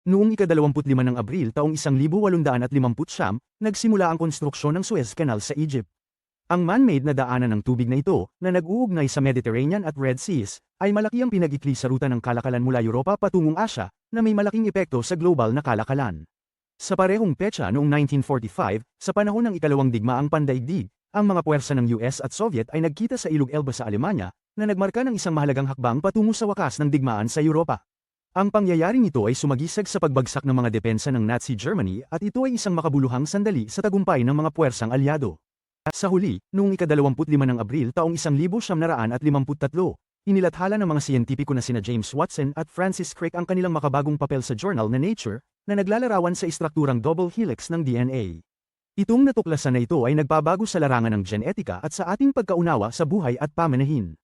Noong ika-25 ng Abril taong 1850, nagsimula ang konstruksyon ng Suez Canal sa Egypt. Ang man-made na daanan ng tubig na ito, na nag-uugnay sa Mediterranean at Red Seas, ay malaki ang pinag-ikli sa ruta ng kalakalan mula Europa patungong Asya, na may malaking epekto sa global na kalakalan. Sa parehong petsa noong 1945, sa panahon ng ikalawang digmaang pandaigdig, ang mga puwersa ng US at Soviet ay nagkita sa Ilog Elba sa Alemanya, na nagmarka ng isang mahalagang hakbang patungo sa wakas ng digmaan sa Europa. Ang pangyayaring ito ay sumagisag sa pagbagsak ng mga depensa ng Nazi Germany at ito ay isang makabuluhang sandali sa tagumpay ng mga puwersang alyado. Sa huli, noong ika-25 ng Abril taong 1953, inilathala ng mga siyentipiko na sina James Watson at Francis Crick ang kanilang makabagong papel sa journal na Nature, na naglalarawan sa istrukturang double helix ng DNA. Itong natuklasan na ito ay nagbabago sa larangan ng genetika at sa ating pagkaunawa sa buhay at pamanahin.